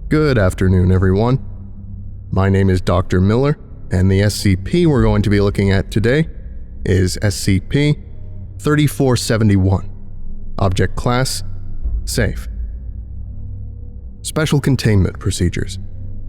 Good afternoon, everyone. My name is Dr. Miller, and the SCP we're going to be looking at today is SCP-3471. Object Class: Safe. Special Containment Procedures.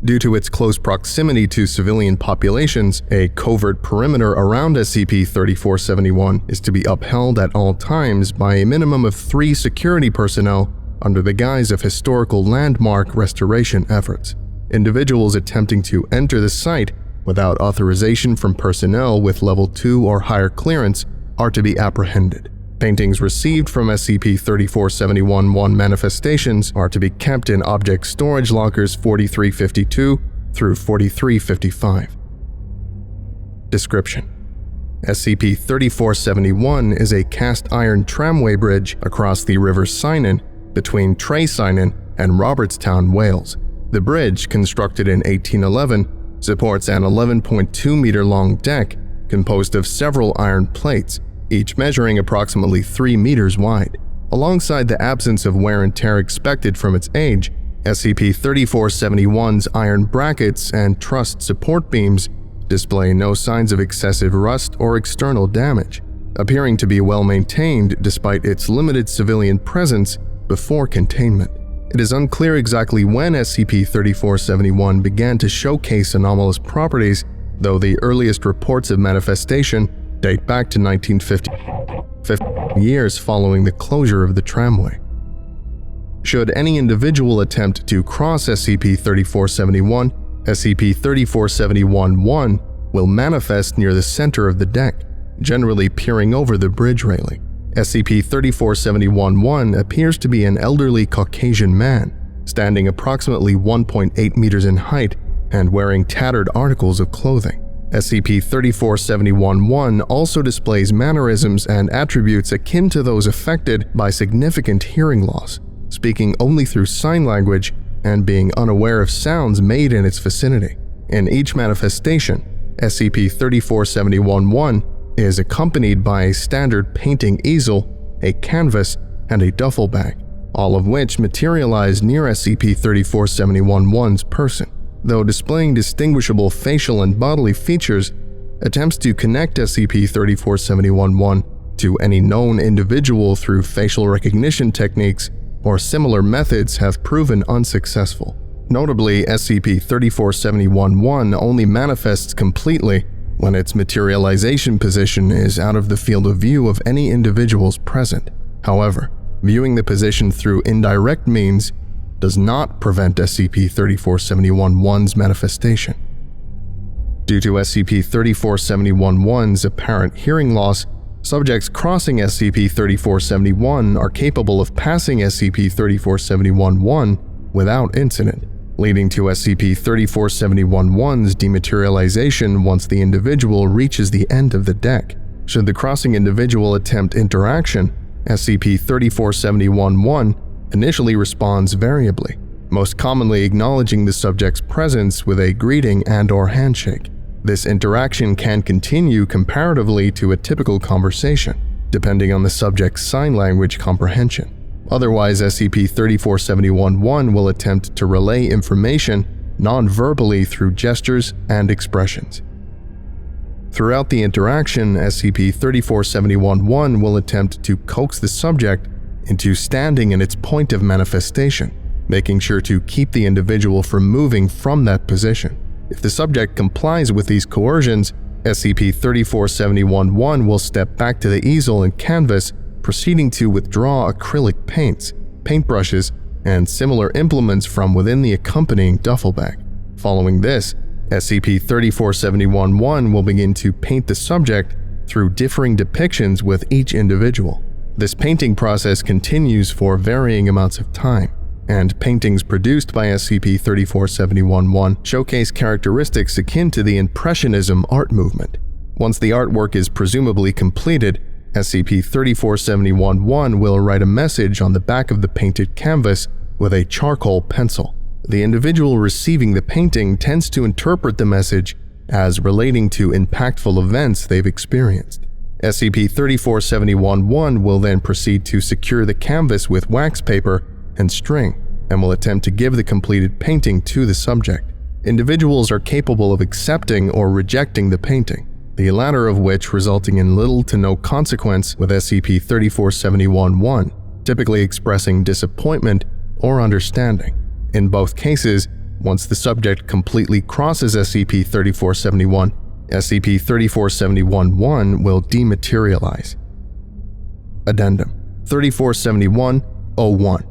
Due to its close proximity to civilian populations, a covert perimeter around SCP-3471 is to be upheld at all times by a minimum of 3 security personnel under the guise of historical landmark restoration efforts. Individuals attempting to enter the site without authorization from personnel with Level 2 or higher clearance are to be apprehended. Paintings received from SCP-3471-1 manifestations are to be kept in object storage lockers 4352 through 4355. Description: SCP-3471 is a cast iron tramway bridge across the River Cynon between Traycynon and Robertstown, Wales. The bridge, constructed in 1811, supports an 11.2-meter-long deck composed of several iron plates, each measuring approximately 3 meters wide. Alongside the absence of wear and tear expected from its age, SCP-3471's iron brackets and truss support beams display no signs of excessive rust or external damage, appearing to be well maintained despite its limited civilian presence before containment. It is unclear exactly when SCP-3471 began to showcase anomalous properties, though the earliest reports of manifestation date back to 1950, 50 years following the closure of the tramway. Should any individual attempt to cross SCP-3471, SCP-3471-1 will manifest near the center of the deck, generally peering over the bridge railing. SCP-3471-1 appears to be an elderly Caucasian man, standing approximately 1.8 meters in height and wearing tattered articles of clothing. SCP-3471-1 also displays mannerisms and attributes akin to those affected by significant hearing loss, speaking only through sign language and being unaware of sounds made in its vicinity. In each manifestation, SCP-3471-1 is accompanied by a standard painting easel, a canvas, and a duffel bag, all of which materialize near SCP-3471-1's person. Though displaying distinguishable facial and bodily features, attempts to connect SCP-3471-1 to any known individual through facial recognition techniques or similar methods have proven unsuccessful. Notably, SCP-3471-1 only manifests completely when its materialization position is out of the field of view of any individuals present. However, viewing the position through indirect means does not prevent SCP-3471-1's manifestation. Due to SCP-3471-1's apparent hearing loss, subjects crossing SCP-3471 are capable of passing SCP-3471-1 without incident, leading to SCP-3471-1's dematerialization once the individual reaches the end of the deck. Should the crossing individual attempt interaction, SCP-3471-1 initially responds variably, most commonly acknowledging the subject's presence with a greeting and/or handshake. This interaction can continue comparatively to a typical conversation, depending on the subject's sign language comprehension. Otherwise, SCP-3471-1 will attempt to relay information non-verbally through gestures and expressions. Throughout the interaction, SCP-3471-1 will attempt to coax the subject into standing in its point of manifestation, making sure to keep the individual from moving from that position. If the subject complies with these coercions, SCP-3471-1 will step back to the easel and canvas, proceeding to withdraw acrylic paints, paintbrushes, and similar implements from within the accompanying duffel bag. Following this, SCP-3471-1 will begin to paint the subject through differing depictions with each individual. This painting process continues for varying amounts of time, and paintings produced by SCP-3471-1 showcase characteristics akin to the Impressionism art movement. Once the artwork is presumably completed, SCP-3471-1 will write a message on the back of the painted canvas with a charcoal pencil. The individual receiving the painting tends to interpret the message as relating to impactful events they've experienced. SCP-3471-1 will then proceed to secure the canvas with wax paper and string, and will attempt to give the completed painting to the subject. Individuals are capable of accepting or rejecting the painting, the latter of which resulting in little to no consequence with SCP-3471-1, typically expressing disappointment or understanding. In both cases, once the subject completely crosses SCP-3471, SCP-3471-1 will dematerialize. Addendum 3471-01.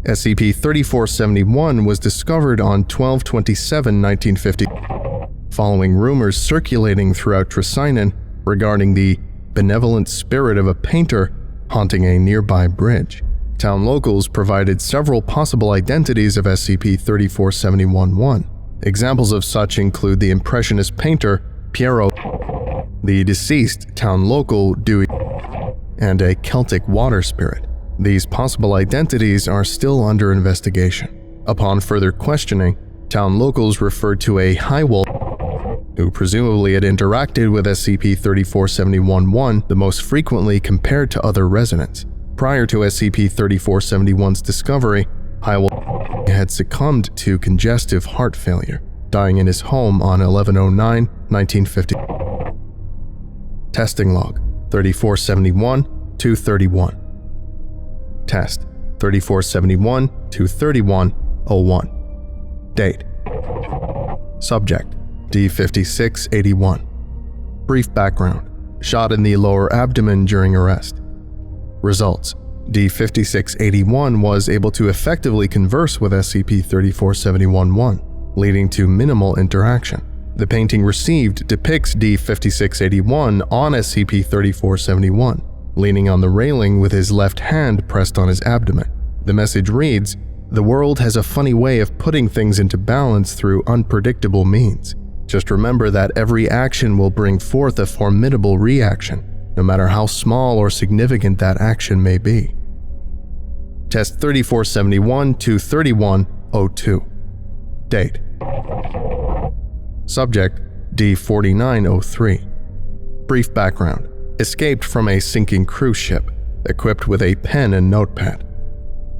SCP-3471 was discovered on 12/27/1950 following rumors circulating throughout Tricinen regarding the benevolent spirit of a painter haunting a nearby bridge. Town locals provided several possible identities of SCP-3471-1. Examples of such include the Impressionist painter Piero, the deceased town local Dewey, and a Celtic water spirit. These possible identities are still under investigation. Upon further questioning, town locals referred to a High Wolf who presumably had interacted with SCP-3471-1 the most frequently compared to other residents. Prior to SCP-3471's discovery, High Wolf had succumbed to congestive heart failure, dying in his home on 11/09/1950. Testing Log 3471-231. Test 3471-231-01. Date. Subject D5681. Brief background: shot in the lower abdomen during arrest. Results: D5681 was able to effectively converse with SCP-3471-1, leading to minimal interaction. The painting received depicts D5681 on SCP-3471, leaning on the railing with his left hand pressed on his abdomen. The message reads, "The world has a funny way of putting things into balance through unpredictable means. Just remember that every action will bring forth a formidable reaction, no matter how small or significant that action may be." Test 3471-231-02. Date. Subject D4903. Brief background: escaped from a sinking cruise ship, equipped with a pen and notepad.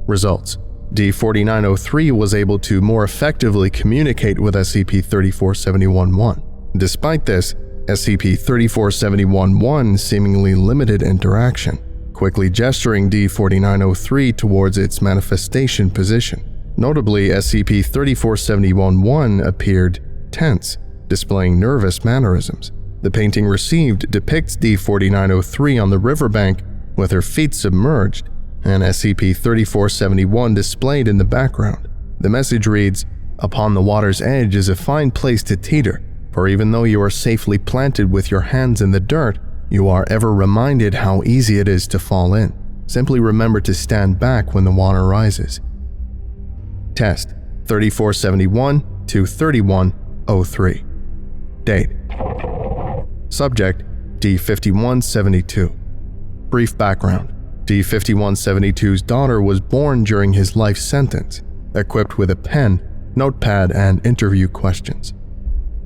Results: D4903 was able to more effectively communicate with SCP-3471-1. Despite this, SCP-3471-1 seemingly limited interaction, quickly gesturing D4903 towards its manifestation position. Notably, SCP-3471-1 appeared tense, displaying nervous mannerisms. The painting received depicts D4903 on the riverbank with her feet submerged, and SCP-3471 displayed in the background. The message reads, "Upon the water's edge is a fine place to teeter, for even though you are safely planted with your hands in the dirt, you are ever reminded how easy it is to fall in. Simply remember to stand back when the water rises." Test 3471-231-03. Date. Subject D5172. Brief background: D5172's daughter was born during his life sentence, equipped with a pen, notepad, and interview questions.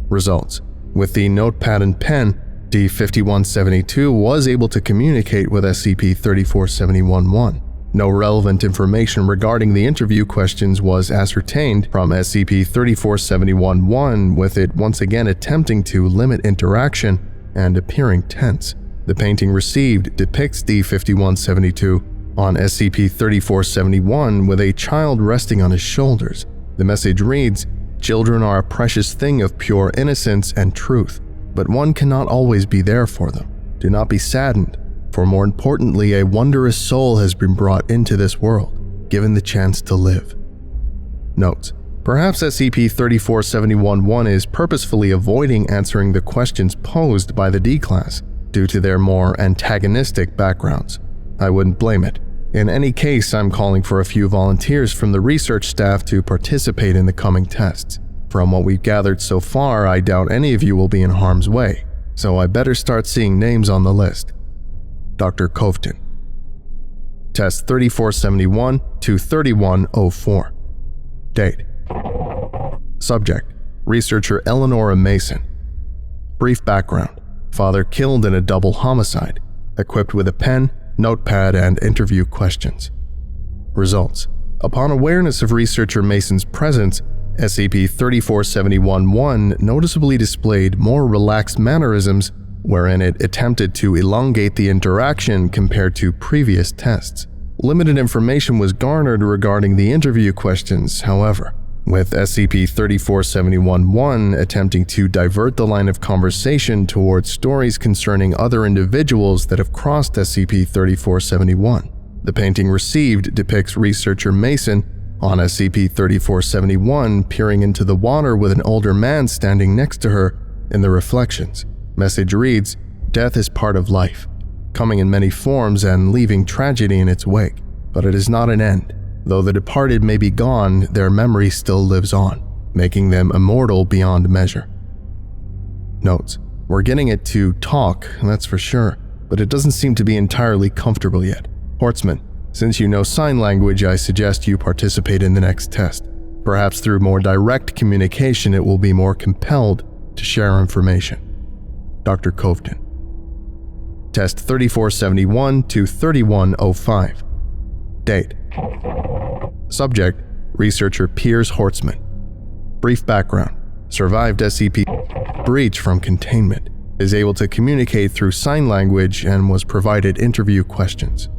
Results: with the notepad and pen, D5172 was able to communicate with SCP-3471-1. No relevant information regarding the interview questions was ascertained from SCP-3471-1, with it once again attempting to limit interaction and appearing tense. The painting received depicts D5172 on SCP-3471 with a child resting on his shoulders. The message reads, "Children are a precious thing of pure innocence and truth, but one cannot always be there for them. Do not be saddened, for more importantly, a wondrous soul has been brought into this world, given the chance to live." Notes: perhaps SCP-3471-1 is purposefully avoiding answering the questions posed by the D-Class due to their more antagonistic backgrounds. I wouldn't blame it. In any case, I'm calling for a few volunteers from the research staff to participate in the coming tests. From what we've gathered so far, I doubt any of you will be in harm's way, so I better start seeing names on the list. Dr. Kovton. Test 3471-231-04. Date. Subject: Researcher Eleanora Mason. Brief background: father killed in a double homicide, equipped with a pen, notepad, and interview questions. Results: Upon awareness of researcher Mason's presence, SCP-3471-1 noticeably displayed more relaxed mannerisms, wherein it attempted to elongate the interaction compared to previous tests. Limited information was garnered regarding the interview questions, however, with SCP-3471-1 attempting to divert the line of conversation towards stories concerning other individuals that have crossed SCP-3471. The painting received depicts researcher Mason on SCP-3471 peering into the water with an older man standing next to her in the reflections. Message reads, "Death is part of life, coming in many forms and leaving tragedy in its wake, but it is not an end. Though the departed may be gone, their memory still lives on, making them immortal beyond measure." Notes: we're getting it to talk, that's for sure, but it doesn't seem to be entirely comfortable yet. Hortzman, since you know sign language, I suggest you participate in the next test. Perhaps through more direct communication it will be more compelled to share information. Dr. Coveton. Test 3471 to 3105. Date. Subject: Researcher Piers Hortzman. Brief background: survived SCP breach from containment, is able to communicate through sign language, and was provided interview questions.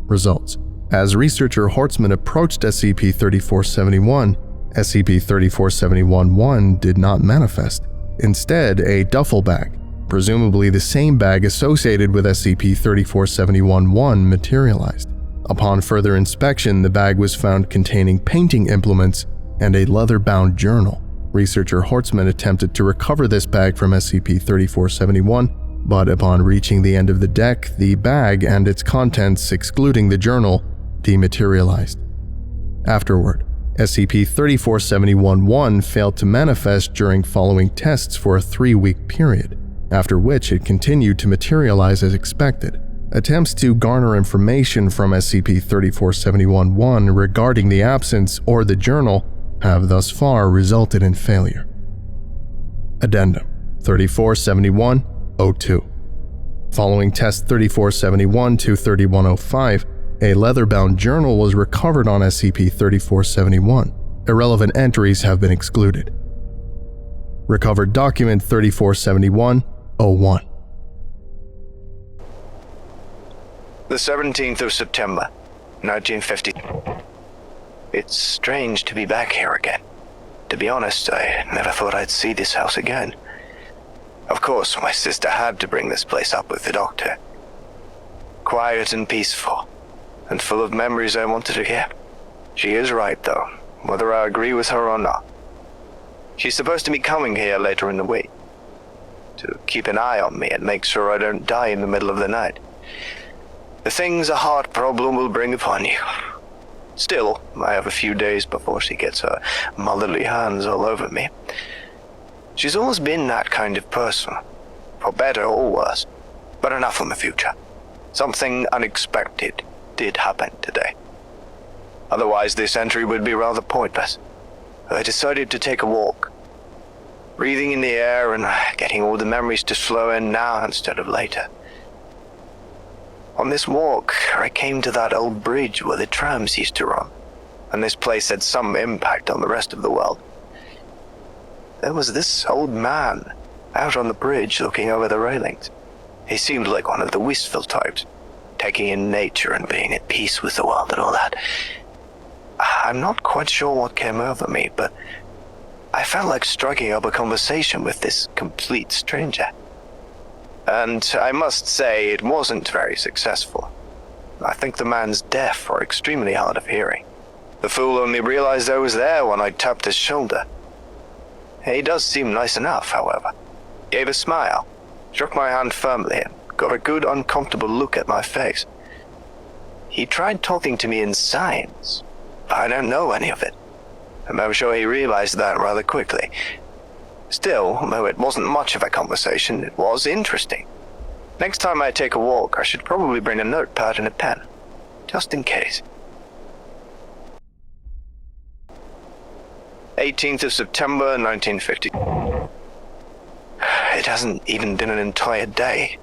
Results: as researcher Hortzman approached SCP-3471, SCP-3471-1 did not manifest. Instead, a duffel bag, presumably the same bag associated with SCP-3471-1, materialized. Upon further inspection, the bag was found containing painting implements and a leather-bound journal. Researcher Hortzman attempted to recover this bag from SCP-3471, but upon reaching the end of the deck, the bag and its contents, excluding the journal, dematerialized. Afterward, SCP-3471-1 failed to manifest during following tests for a 3-week period, after which it continued to materialize as expected. Attempts to garner information from SCP-3471-1 regarding the absence or the journal have thus far resulted in failure. Addendum 3471-02. Following Test 3471 to 3105, a leather-bound journal was recovered on SCP-3471. Irrelevant entries have been excluded. Recovered Document 3471-01. The 17th of September, 1950. It's strange to be back here again. To be honest, I never thought I'd see this house again. Of course, my sister had to bring this place up with the doctor. Quiet and peaceful, and full of memories I wanted to hear. She is right, though, whether I agree with her or not. She's supposed to be coming here later in the week, to keep an eye on me and make sure I don't die in the middle of the night. The things a heart problem will bring upon you. Still, I have a few days before she gets her motherly hands all over me. She's always been that kind of person, for better or worse. But enough from the future. Something unexpected did happen today. Otherwise, this entry would be rather pointless. I decided to take a walk, breathing in the air and getting all the memories to flow in now instead of later. On this walk, I came to that old bridge where the trams used to run, and this place had some impact on the rest of the world. There was this old man out on the bridge looking over the railings. He seemed like one of the wistful types, taking in nature and being at peace with the world and all that. I'm not quite sure what came over me, but I felt like striking up a conversation with this complete stranger. And I must say it wasn't very successful. I think the man's deaf or extremely hard of hearing. The fool only realized I was there when I tapped his shoulder. He does seem nice enough, however. Gave a smile, shook my hand firmly, and got a good uncomfortable look at my face. He tried talking to me in signs, but I don't know any of it. I'm sure he realized that rather quickly. Still, though it wasn't much of a conversation, it was interesting. Next time I take a walk, I should probably bring a notepad and a pen, just in case. 18th of September, 1950. It hasn't even been an entire day,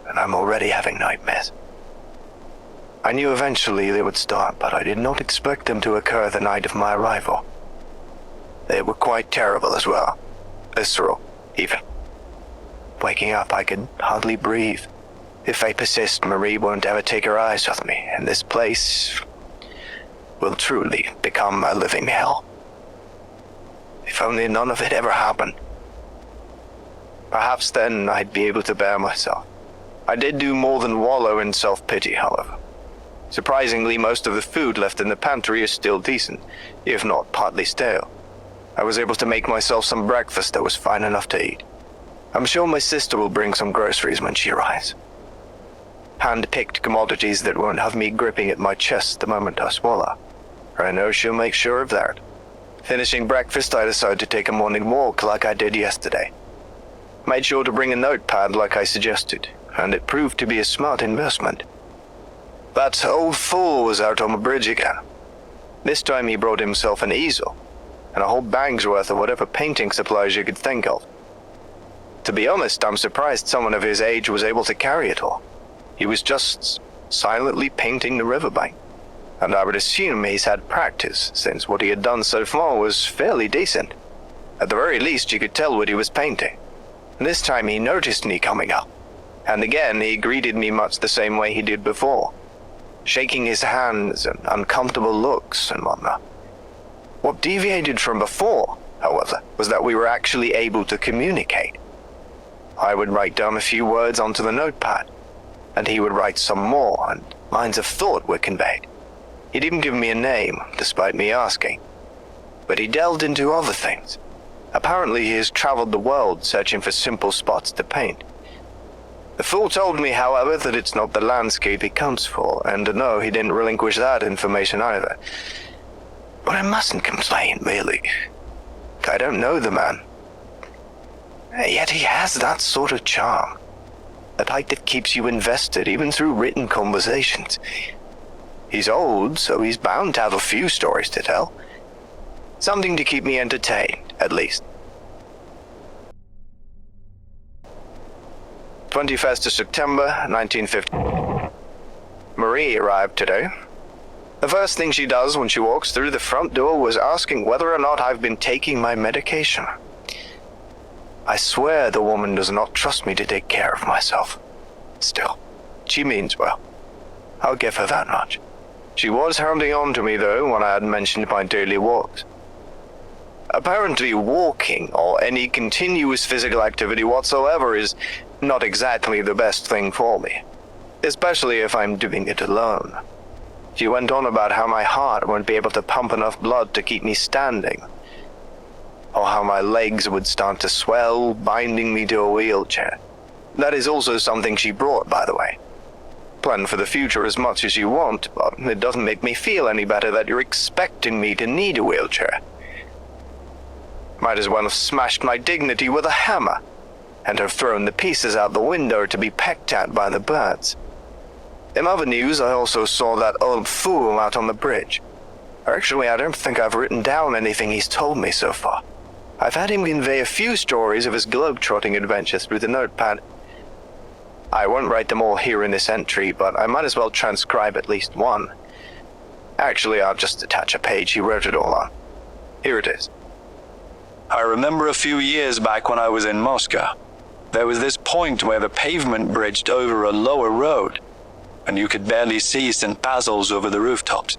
and I'm already having nightmares. I knew eventually they would start, but I did not expect them to occur the night of my arrival. They were quite terrible as well. Visceral, even. Waking up, I could hardly breathe. If they persist, Marie won't ever take her eyes off me, and this place will truly become a living hell. If only none of it ever happened. Perhaps then I'd be able to bear myself. I did do more than wallow in self-pity, however. Surprisingly, most of the food left in the pantry is still decent, if not partly stale. I was able to make myself some breakfast that was fine enough to eat. I'm sure my sister will bring some groceries when she arrives. Hand-picked commodities that won't have me gripping at my chest the moment I swallow. I know she'll make sure of that. Finishing breakfast, I decided to take a morning walk like I did yesterday. Made sure to bring a notepad like I suggested, and it proved to be a smart investment. That old fool was out on the bridge again. This time he brought himself an easel, and a whole bag's worth of whatever painting supplies you could think of. To be honest, I'm surprised someone of his age was able to carry it all. He was just silently painting the riverbank, and I would assume he's had practice, since what he had done so far was fairly decent. At the very least, you could tell what he was painting. This time he noticed me coming up, and again he greeted me much the same way he did before, shaking his hands and uncomfortable looks and whatnot. What deviated from before, however, was that we were actually able to communicate. I would write down a few words onto the notepad, and he would write some more, and lines of thought were conveyed. He didn't give me a name, despite me asking, but he delved into other things. Apparently he has traveled the world searching for simple spots to paint. The fool told me, however, that it's not the landscape he comes for, and no, he didn't relinquish that information either. But I mustn't complain, really. I don't know the man. Yet he has that sort of charm. A type that keeps you invested even through written conversations. He's old, so he's bound to have a few stories to tell. Something to keep me entertained, at least. 21st of September, 1950. Marie arrived today. The first thing she does when she walks through the front door was asking whether or not I've been taking my medication. I swear the woman does not trust me to take care of myself. Still, she means well. I'll give her that much. She was hounding on to me, though, when I had mentioned my daily walks. Apparently walking, or any continuous physical activity whatsoever, is not exactly the best thing for me, especially if I'm doing it alone. She went on about how my heart won't be able to pump enough blood to keep me standing, or how my legs would start to swell, binding me to a wheelchair. That is also something she brought, by the way. Plan for the future as much as you want, but it doesn't make me feel any better that you're expecting me to need a wheelchair. Might as well have smashed my dignity with a hammer, and have thrown the pieces out the window to be pecked at by the birds. In other news, I also saw that old fool out on the bridge. Actually, I don't think I've written down anything he's told me so far. I've had him convey a few stories of his globe-trotting adventures through the notepad. I won't write them all here in this entry, but I might as well transcribe at least one. Actually, I'll just attach a page he wrote it all on. Here it is. I remember a few years back when I was in Moscow. There was this point where the pavement bridged over a lower road, and you could barely see St. Basil's over the rooftops.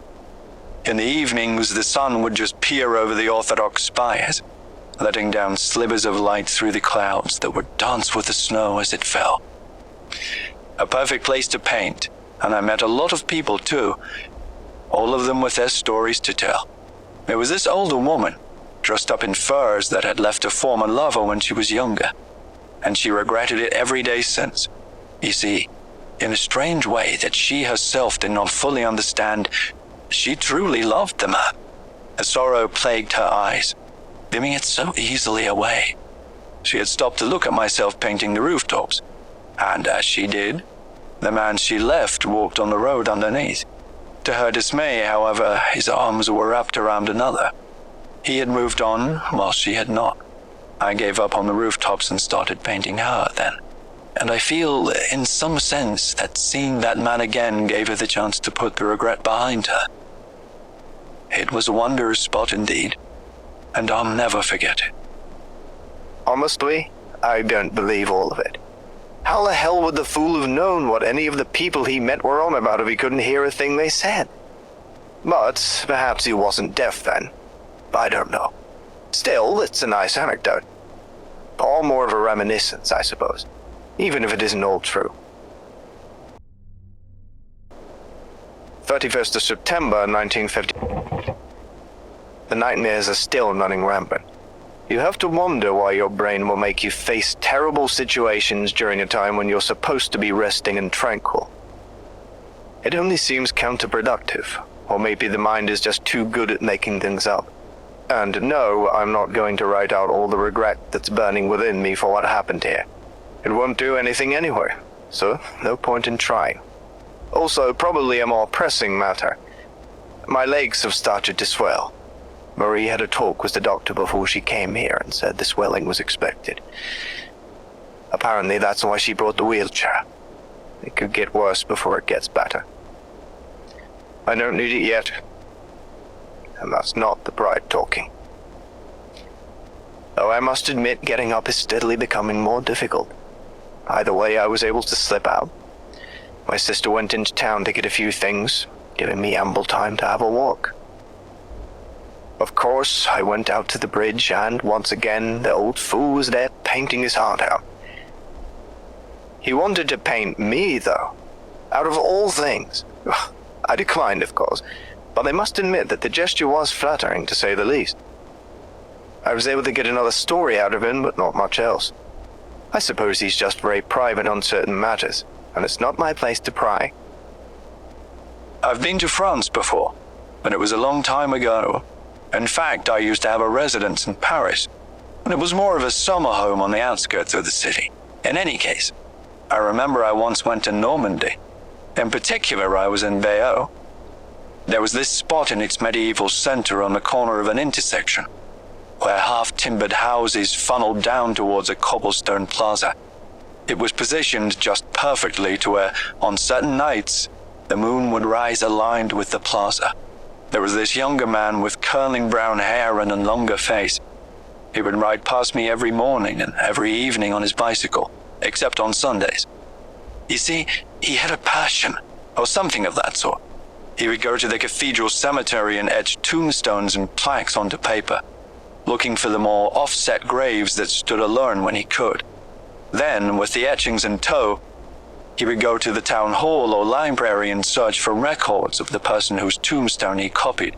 In the evenings, the sun would just peer over the Orthodox spires, letting down slivers of light through the clouds that would dance with the snow as it fell. A perfect place to paint, and I met a lot of people too, all of them with their stories to tell. There was this older woman, dressed up in furs that had left a former lover when she was younger, and she regretted it every day since. You see, in a strange way that she herself did not fully understand, she truly loved the man. A sorrow plagued her eyes, dimming it so easily away. She had stopped to look at myself painting the rooftops, and as she did, the man she left walked on the road underneath. To her dismay, however, his arms were wrapped around another. He had moved on, while she had not. I gave up on the rooftops and started painting her then. and I feel, in some sense, that seeing that man again gave her the chance to put the regret behind her. It was a wondrous spot indeed, and I'll never forget it. Honestly, I don't believe all of it. How the hell would the fool have known what any of the people he met were on about if he couldn't hear a thing they said? But perhaps he wasn't deaf then. I don't know. Still, it's a nice anecdote. All more of a reminiscence, I suppose, even if it isn't all true. 31st of September, 1950. The nightmares are still running rampant. You have to wonder why your brain will make you face terrible situations during a time when you're supposed to be resting and tranquil. It only seems counterproductive, or maybe the mind is just too good at making things up. And no, I'm not going to write out all the regret that's burning within me for what happened here. It won't do anything anyway, so no point in trying. Also, probably a more pressing matter. My legs have started to swell. Marie had a talk with the doctor before she came here and said the swelling was expected. Apparently that's why she brought the wheelchair. It could get worse before it gets better. I don't need it yet. And that's not the pride talking. Though I must admit getting up is steadily becoming more difficult. Either way, I was able to slip out. My sister went into town to get a few things, giving me ample time to have a walk. Of course, I went out to the bridge and, once again, the old fool was there painting his heart out. He wanted to paint me, though. Out of all things. I declined, of course, but I must admit that the gesture was flattering, to say the least. I was able to get another story out of him, but not much else. I suppose he's just very private on certain matters, and it's not my place to pry. I've been to France before, but it was a long time ago. In fact, I used to have a residence in Paris, and it was more of a summer home on the outskirts of the city. In any case, I remember I once went to Normandy. In particular, I was in Bayeux. There was this spot in its medieval center on the corner of an intersection, where half-timbered houses funneled down towards a cobblestone plaza. It was positioned just perfectly to where, on certain nights, the moon would rise aligned with the plaza. There was this younger man with curling brown hair and a longer face. He would ride past me every morning and every evening on his bicycle, except on Sundays. You see, he had a passion, or something of that sort. He would go to the cathedral cemetery and etch tombstones and plaques onto paper, looking for the more offset graves that stood alone when he could. Then, with the etchings in tow, he would go to the town hall or library and search for records of the person whose tombstone he copied.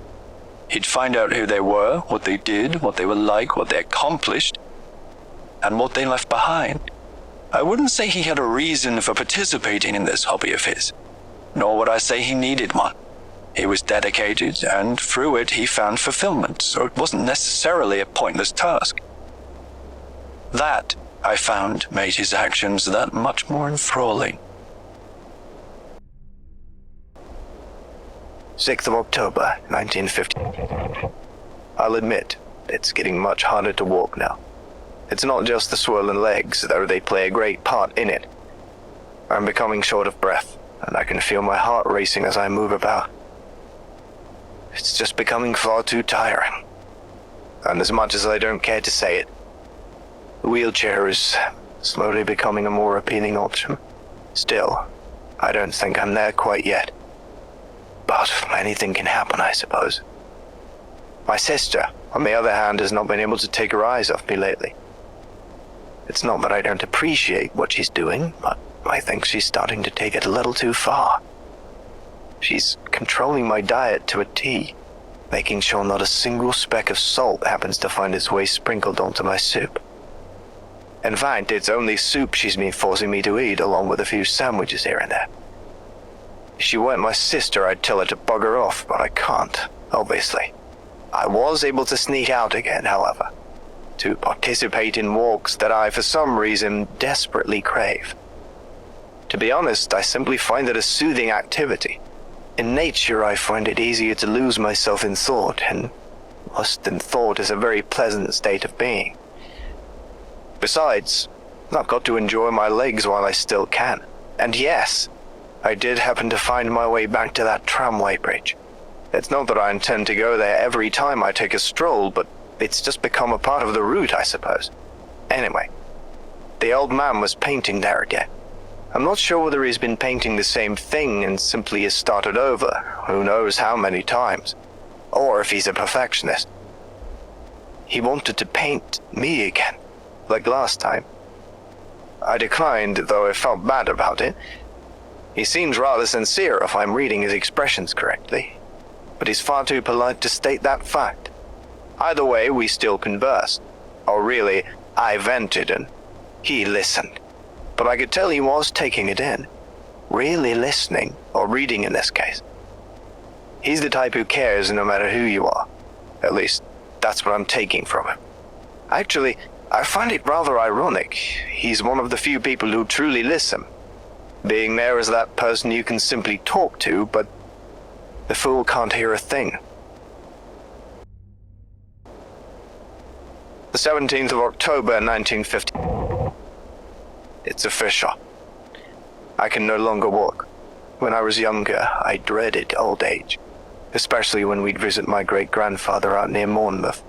He'd find out who they were, what they did, what they were like, what they accomplished, and what they left behind. I wouldn't say he had a reason for participating in this hobby of his, nor would I say he needed one. He was dedicated, and through it he found fulfillment, so it wasn't necessarily a pointless task. That, I found, made his actions that much more enthralling. 6th of October, 1950. I'll admit, it's getting much harder to walk now. It's not just the swollen legs, though they play a great part in it. I'm becoming short of breath, and I can feel my heart racing as I move about. It's just becoming far too tiring. And as much as I don't care to say it, the wheelchair is slowly becoming a more appealing option. Still, I don't think I'm there quite yet. But anything can happen, I suppose. My sister, on the other hand, has not been able to take her eyes off me lately. It's not that I don't appreciate what she's doing, but I think she's starting to take it a little too far. She's controlling my diet to a T, making sure not a single speck of salt happens to find its way sprinkled onto my soup. In fact, it's only soup she's been forcing me to eat, along with a few sandwiches here and there. If she weren't my sister, I'd tell her to bugger off, but I can't, obviously. I was able to sneak out again, however, to participate in walks that I, for some reason, desperately crave. To be honest, I simply find it a soothing activity. In nature, I find it easier to lose myself in thought, and lost in thought is a very pleasant state of being. Besides, I've got to enjoy my legs while I still can. And yes, I did happen to find my way back to that tramway bridge. It's not that I intend to go there every time I take a stroll, but it's just become a part of the route, I suppose. Anyway, the old man was painting there again. I'm not sure whether he's been painting the same thing and simply has started over, who knows how many times, or if he's a perfectionist. He wanted to paint me again, like last time. I declined, though I felt bad about it. He seems rather sincere if I'm reading his expressions correctly, but he's far too polite to state that fact. Either way, we still conversed. Or really, I vented and he listened. But I could tell he was taking it in. Really listening, or reading in this case. He's the type who cares no matter who you are. At least, that's what I'm taking from him. Actually, I find it rather ironic. He's one of the few people who truly listen. Being there as that person you can simply talk to, but the fool can't hear a thing. The 17th of October, 1950. It's official. I can no longer walk. When I was younger, I dreaded old age, especially when we'd visit my great-grandfather out near Monmouth.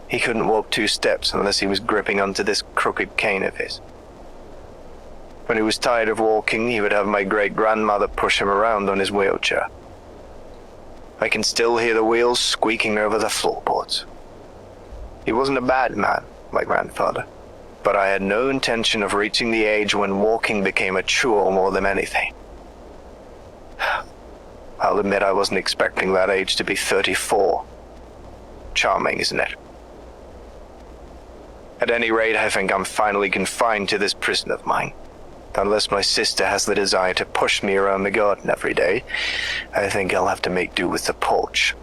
He couldn't walk 2 steps unless he was gripping onto this crooked cane of his. When he was tired of walking, he would have my great-grandmother push him around on his wheelchair. I can still hear the wheels squeaking over the floorboards. He wasn't a bad man, my grandfather, but I had no intention of reaching the age when walking became a chore more than anything. I'll admit I wasn't expecting that age to be 34. Charming, isn't it? At any rate, I think I'm finally confined to this prison of mine. Unless my sister has the desire to push me around the garden every day, I think I'll have to make do with the porch.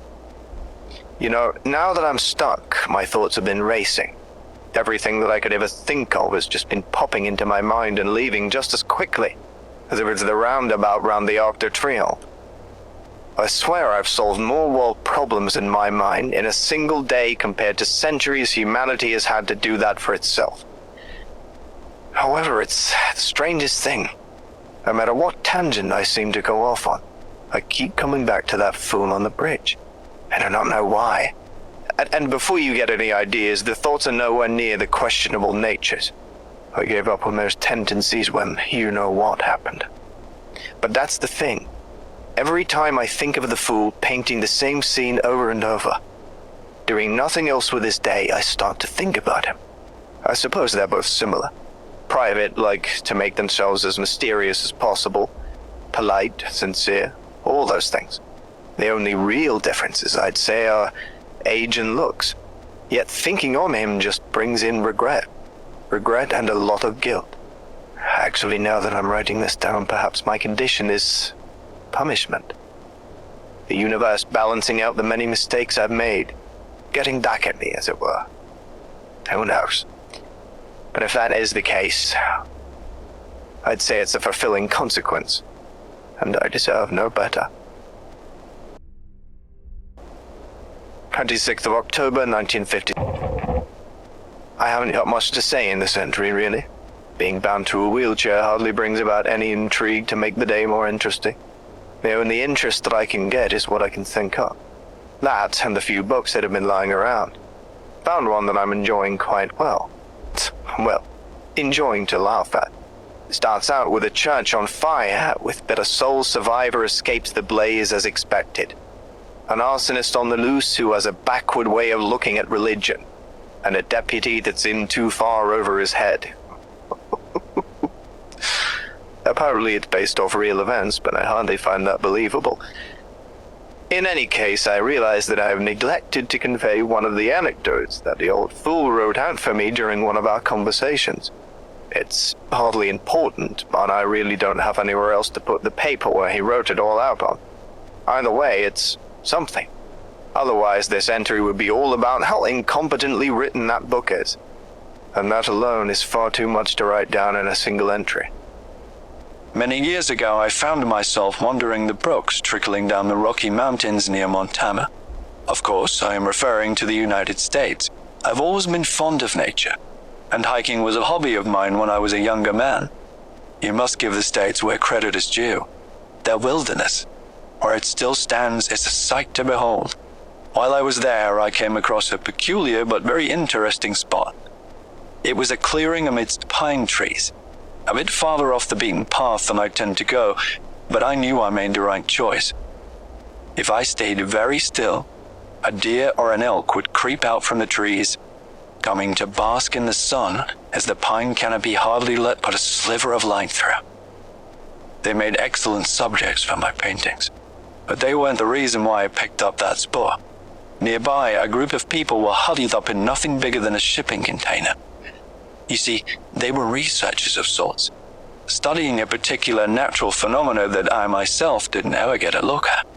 You know, now that I'm stuck, my thoughts have been racing. Everything that I could ever think of has just been popping into my mind and leaving just as quickly, as if it's the roundabout round the Arc de Triomphe. I swear I've solved more world problems in my mind in a single day compared to centuries humanity has had to do that for itself. However, it's the strangest thing. No matter what tangent I seem to go off on, I keep coming back to that fool on the bridge. And I don't know why. And before you get any ideas, the thoughts are nowhere near the questionable natures. I gave up on those tendencies when you-know-what happened. But that's the thing. Every time I think of the fool painting the same scene over and over, doing nothing else with his day, I start to think about him. I suppose they're both similar. Private, like to make themselves as mysterious as possible. Polite, sincere, all those things. The only real differences, I'd say, are age and looks. Yet thinking on him just brings in regret. Regret and a lot of guilt. Actually, now that I'm writing this down, perhaps my condition is punishment. The universe balancing out the many mistakes I've made. Getting back at me, as it were. Who knows? But if that is the case, I'd say it's a fulfilling consequence. And I deserve no better. 26th of October, 1950. I haven't got much to say in this entry, really. Being bound to a wheelchair hardly brings about any intrigue to make the day more interesting. The only interest that I can get is what I can think of. That, and the few books that have been lying around. Found one that I'm enjoying quite well. Well, enjoying to laugh at. It starts out with a church on fire, with but a sole survivor escapes the blaze as expected. An arsonist on the loose who has a backward way of looking at religion, and a deputy that's in too far over his head. Apparently it's based off real events, but I hardly find that believable. In any case, I realize that I have neglected to convey one of the anecdotes that the old fool wrote out for me during one of our conversations. It's hardly important, and I really don't have anywhere else to put the paper where he wrote it all out on. Either way, it's something. Otherwise, this entry would be all about how incompetently written that book is. And that alone is far too much to write down in a single entry. Many years ago, I found myself wandering the brooks trickling down the Rocky Mountains near Montana. Of course, I am referring to the United States. I've always been fond of nature. and hiking was a hobby of mine when I was a younger man. You must give the States where credit is due. Their wilderness, where it still stands, is a sight to behold. While I was there, I came across a peculiar but very interesting spot. It was a clearing amidst pine trees, a bit farther off the beaten path than I tend to go, but I knew I made the right choice. If I stayed very still, a deer or an elk would creep out from the trees, coming to bask in the sun as the pine canopy hardly let but a sliver of light through. They made excellent subjects for my paintings, but they weren't the reason why I picked up that spot. Nearby, a group of people were huddled up in nothing bigger than a shipping container. You see, they were researchers of sorts, studying a particular natural phenomena that I myself didn't ever get a look at.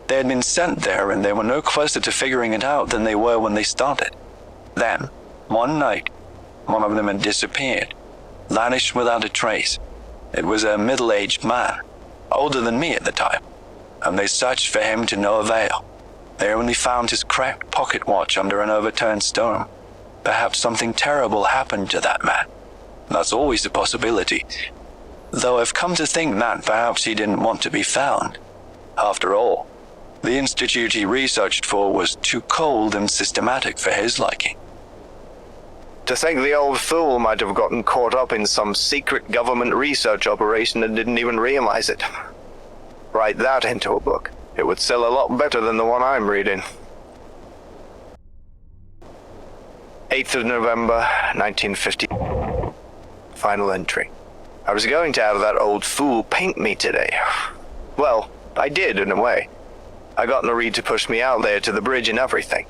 They had been sent there, and they were no closer to figuring it out than they were when they started. Then, one night, one of them had disappeared, vanished without a trace. It was a middle-aged man, older than me at the time, and they searched for him to no avail. They only found his cracked pocket watch under an overturned stone. Perhaps something terrible happened to that man. That's always a possibility. Though I've come to think that perhaps he didn't want to be found. After all, the institute he researched for was too cold and systematic for his liking. To think the old fool might have gotten caught up in some secret government research operation and didn't even realize it. Write that into a book. It would sell a lot better than the one I'm reading. 8th of November, 1950. Final entry. I was going to have that old fool paint me today. Well, I did in a way. I got Marie to push me out there to the bridge and everything.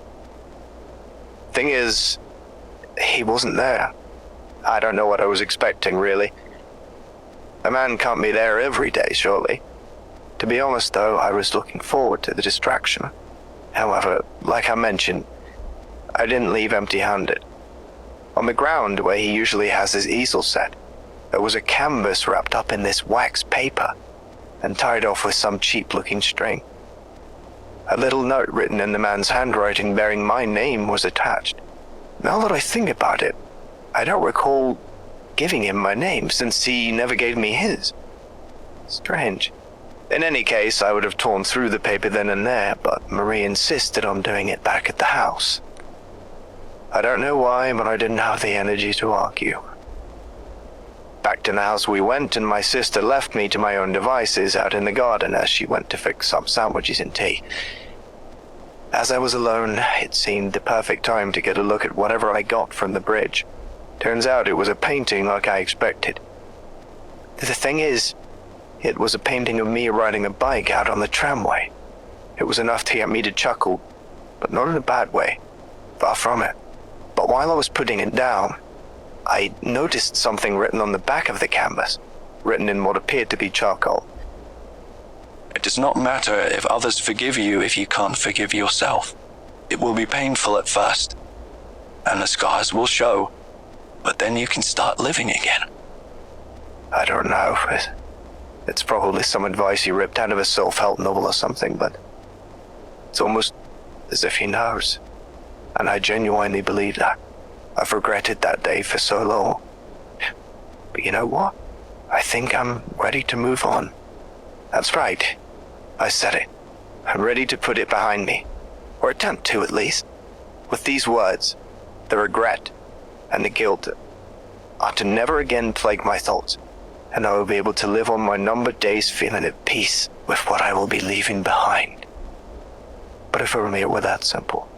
Thing is, he wasn't there. I don't know what I was expecting, really. A man can't be there every day, surely. To be honest, though, I was looking forward to the distraction. However, like I mentioned, I didn't leave empty-handed. On the ground, where he usually has his easel set, there was a canvas wrapped up in this wax paper and tied off with some cheap-looking string. A little note written in the man's handwriting bearing my name was attached. Now that I think about it, I don't recall giving him my name since he never gave me his. Strange. In any case, I would have torn through the paper then and there, but Marie insisted on doing it back at the house. I don't know why, but I didn't have the energy to argue. Back to the house we went, and my sister left me to my own devices out in the garden as she went to fix some sandwiches and tea. As I was alone, it seemed the perfect time to get a look at whatever I got from the bridge. Turns out it was a painting like I expected. The thing is, it was a painting of me riding a bike out on the tramway. It was enough to get me to chuckle, but not in a bad way. Far from it. But while I was putting it down, I noticed something written on the back of the canvas, written in what appeared to be charcoal. It does not matter if others forgive you if you can't forgive yourself. It will be painful at first, and the scars will show, but then you can start living again. I don't know. It's probably some advice he ripped out of a self-help novel or something, but it's almost as if he knows. And I genuinely believe that. I've regretted that day for so long. But you know what? I think I'm ready to move on. That's right. I said it. I'm ready to put it behind me. Or attempt to, at least. With these words, the regret and the guilt are to never again plague my thoughts, and I will be able to live on my numbered days feeling at peace with what I will be leaving behind. But if only it were that simple.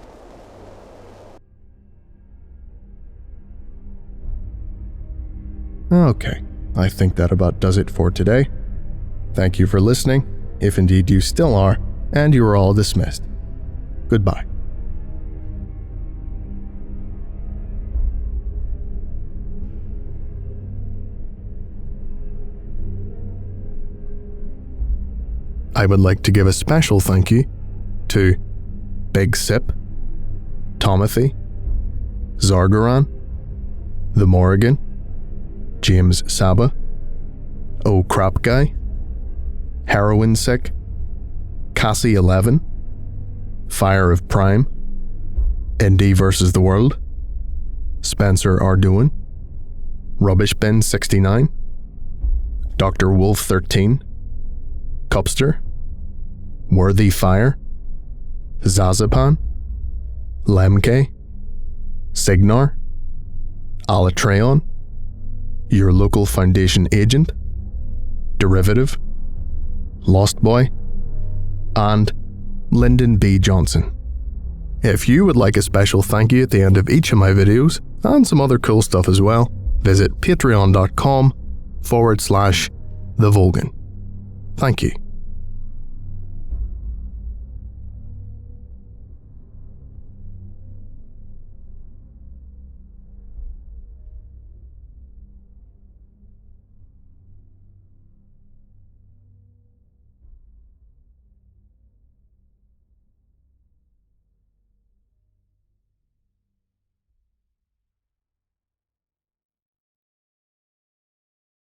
Okay, I think that about does it for today. Thank you for listening, if indeed you still are, and you are all dismissed. Goodbye. I would like to give a special thank you to Big Sip, Tomothy, Zargaran, The Morrigan, James Saba, Oh Crap Guy, Heroin Sick, Cassie 11, Fire of Prime, Indy vs. the World, Spencer Arduin, Rubbish Bin 69, Dr. Wolf 13, Cupster, Worthy Fire, Zazapan, Lemke, Signar, Alatreon, Your Local Foundation Agent, Derivative, Lost Boy, and Lyndon B. Johnson. If you would like a special thank you at the end of each of my videos, and some other cool stuff as well, visit patreon.com/TheVolgun. Thank you.